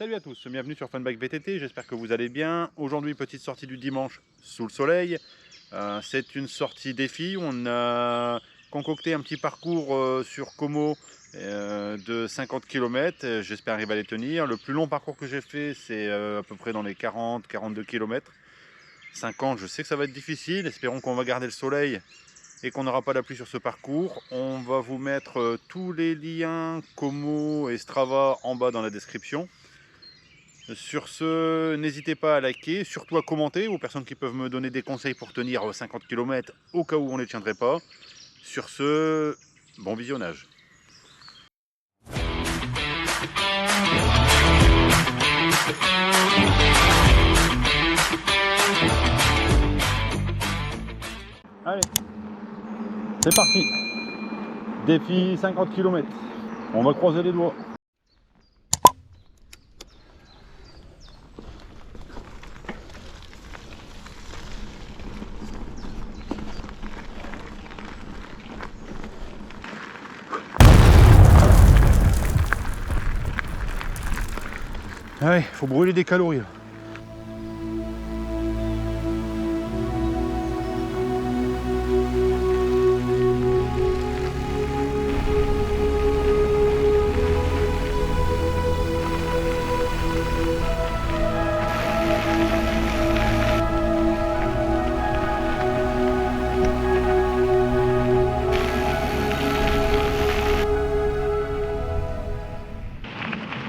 Salut à tous, bienvenue sur Funbike VTT, j'espère que vous allez bien. Aujourd'hui, petite sortie du dimanche sous le soleil. C'est une sortie défi, on a concocté un petit parcours sur Como de 50 km. J'espère arriver à les tenir. Le plus long parcours que j'ai fait, c'est à peu près dans les 40-42 km. 50, je sais que ça va être difficile, espérons qu'on va garder le soleil et qu'on n'aura pas la pluie sur ce parcours. On va vous mettre tous les liens Como et Strava en bas dans la description. Sur ce, n'hésitez pas à liker, surtout à commenter aux personnes qui peuvent me donner des conseils pour tenir 50 km au cas où on ne les tiendrait pas. Sur ce, bon visionnage. Allez, c'est parti. Défi 50 km. On va croiser les doigts. Ouais, faut brûler des calories là.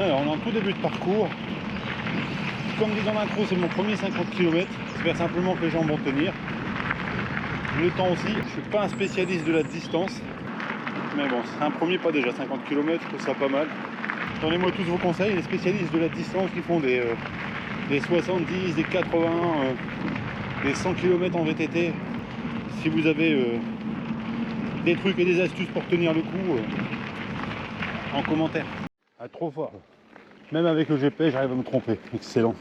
Alors on est en tout début de parcours. Comme dit dans l'intro, c'est mon premier 50 km. J'espère simplement que les gens vont tenir. Le temps aussi, je ne suis pas un spécialiste de la distance. Mais bon, c'est un premier pas déjà, 50 km, je trouve ça pas mal. Donnez-moi tous vos conseils, les spécialistes de la distance qui font des 70, des 80, des 100 km en VTT. Si vous avez des trucs et des astuces pour tenir le coup, en commentaire. Ah, trop fort. Même avec le GPS, j'arrive à me tromper. Excellent.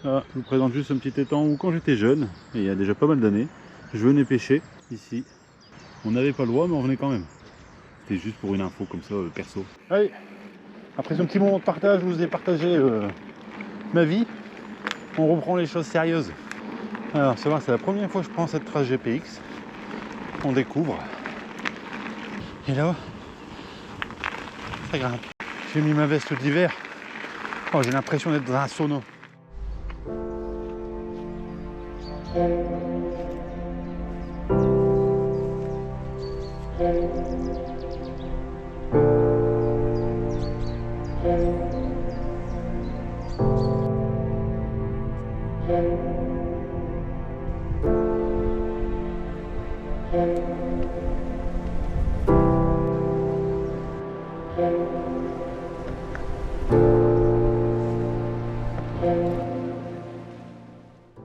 Ah, je vous présente juste un petit étang où quand j'étais jeune, et il y a déjà pas mal d'années, je venais pêcher ici. On n'avait pas le droit mais on venait quand même. C'était juste pour une info comme ça, perso. Allez, après ce petit moment de partage, je vous ai partagé ma vie. On reprend les choses sérieuses. Alors c'est vrai, c'est la première fois que je prends cette trace GPX. On découvre. Et là, ça grimpe. J'ai mis ma veste d'hiver. Oh, j'ai l'impression d'être dans un sauna.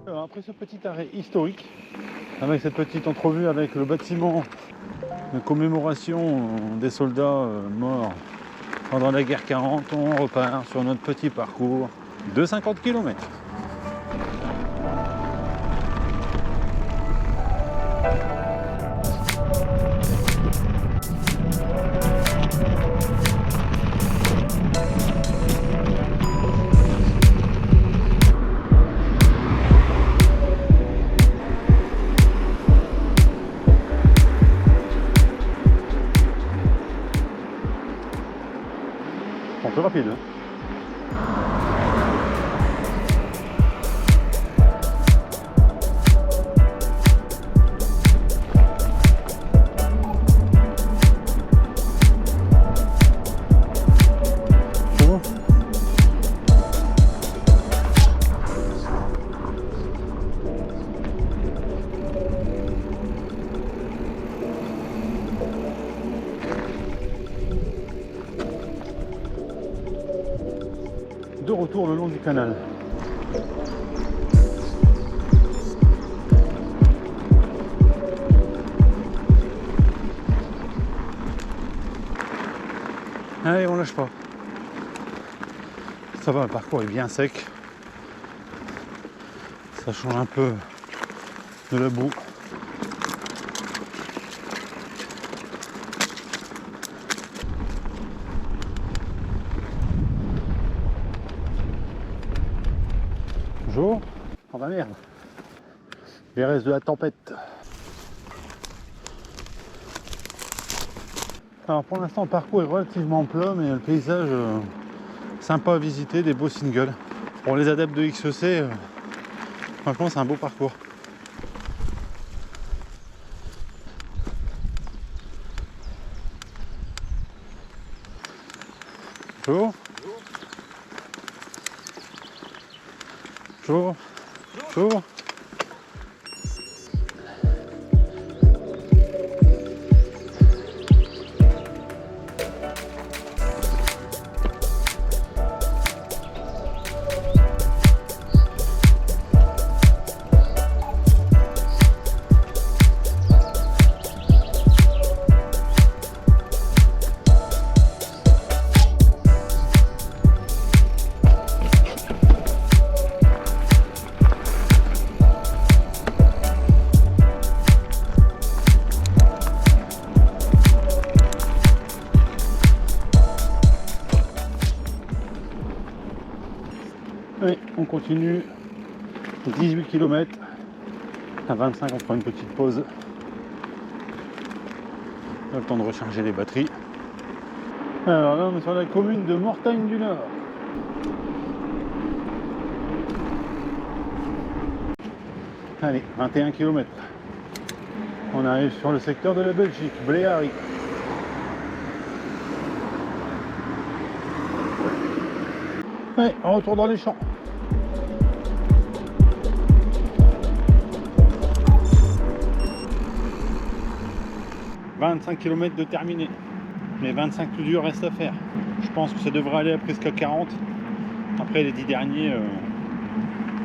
Alors après ce petit arrêt historique, avec cette petite entrevue avec le bâtiment de commémoration des soldats morts pendant la guerre 40, on repart sur notre petit parcours de 50 km. Un peu rapide. Hein. Bon. De retour le long du canal. Allez, on lâche pas. Ça va, le parcours est bien sec. Ça change un peu de la boue. Bonjour. Oh bah merde. Les restes de la tempête. Alors pour l'instant le parcours est relativement plat, mais le paysage sympa à visiter, des beaux singles. Pour les adeptes de XEC, franchement c'est un beau parcours. Bonjour. Bonjour. Bonjour. Oui, on continue 18 km. À 25, on fera une petite pause. Le temps de recharger les batteries. Alors là, on est sur la commune de Mortagne du Nord. Allez, 21 km. On arrive sur le secteur de la Belgique, Bléhary. Allez, on retourne dans les champs. « 25 km de terminé. Mais 25 plus durs restent à faire. Je pense que ça devrait aller à presque à 40. Après les 10 derniers,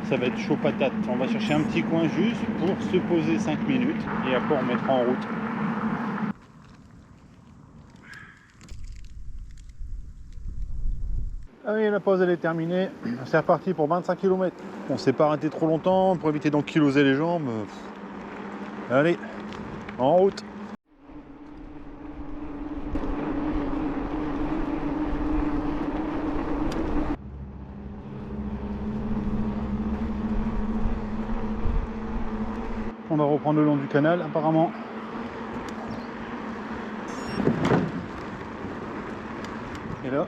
ça va être chaud patate. On va chercher un petit coin juste pour se poser 5 minutes. Et après on mettra en route. Allez, la pause elle est terminée. C'est reparti pour 25 km. On ne s'est pas arrêté trop longtemps pour éviter d'enkyloser les jambes. Allez, en route. On va reprendre le long du canal apparemment. Et là,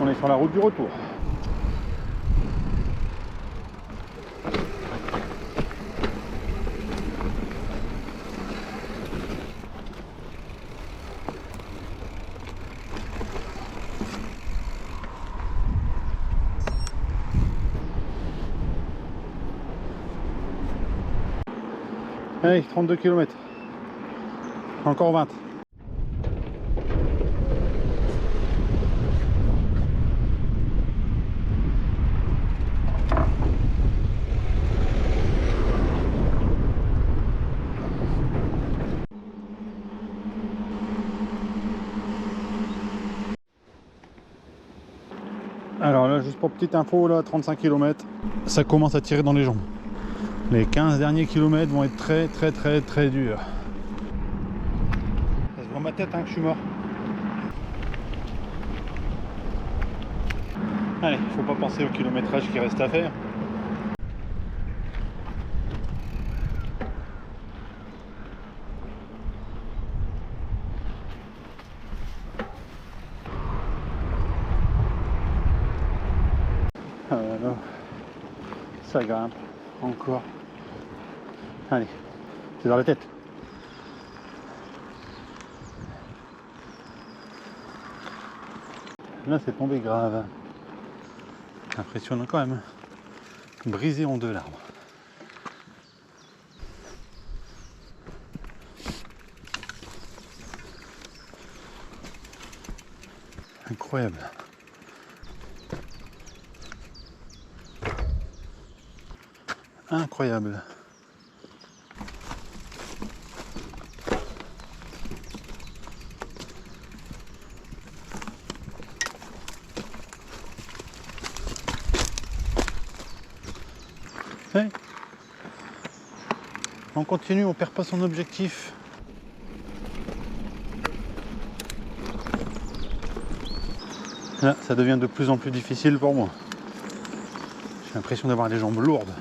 on est sur la route du retour. Allez, 32 km. Encore 20. Alors là, juste pour petite info, là, 35 km, ça commence à tirer dans les jambes. Les 15 derniers kilomètres vont être très durs. Ça se voit ma tête hein, que je suis mort. Allez, faut pas penser au kilométrage qui reste à faire. Alors, ça grimpe encore. Allez, c'est dans la tête. Là, c'est tombé grave. Impressionnant quand même. Brisé en deux l'arbre. Incroyable. Incroyable. On continue, on perd pas son objectif. Là, ça devient de plus en plus difficile pour moi. J'ai l'impression d'avoir les jambes lourdes.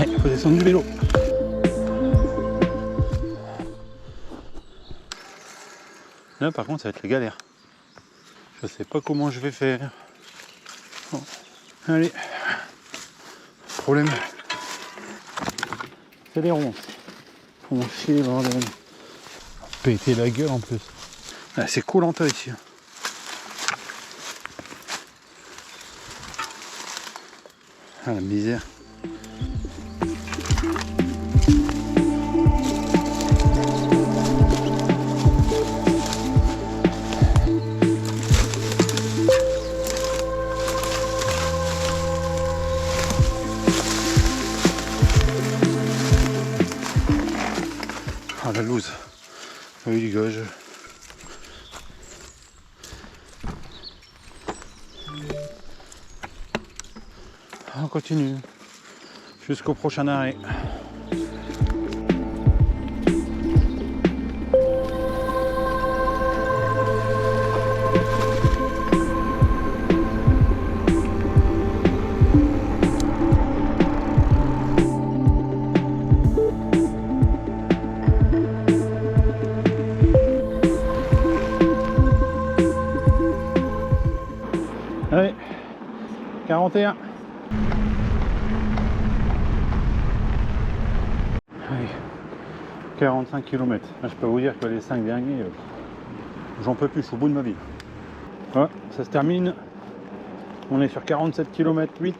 Il faut descendre du vélo. Là par contre ça va être la galère. Je sais pas comment je vais faire. Bon. Allez. Problème. C'est des ronces. Font chier bordel. Péter la gueule en plus. Ah, c'est cool en tas ici. Ah la misère. Ah la loose. Oui du gauche. On continue jusqu'au prochain arrêt. Allez, 41. Allez, 45 km. Là, je peux vous dire que les 5 derniers, j'en peux plus, je suis au bout de ma vie. Voilà, ça se termine. On est sur 47 km 8.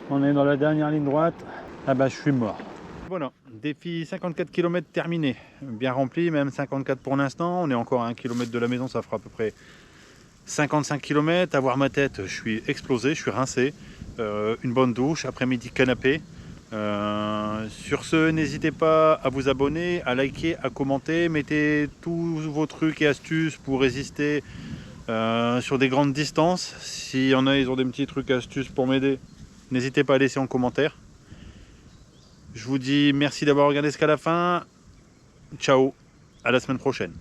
On est dans la dernière ligne droite. Ah bah je suis mort. Voilà, défi 54 km terminé. Bien rempli, même 54 pour l'instant. On est encore à 1 km de la maison, ça fera à peu près 55 km. À voir ma tête, je suis explosé, je suis rincé. Une bonne douche, après-midi canapé. Sur ce, n'hésitez pas à vous abonner, à liker, à commenter. Mettez tous vos trucs et astuces pour résister sur des grandes distances. S'il y en a, ils ont des petits trucs et astuces pour m'aider, n'hésitez pas à laisser en commentaire. Je vous dis merci d'avoir regardé jusqu'à la fin. Ciao, à la semaine prochaine.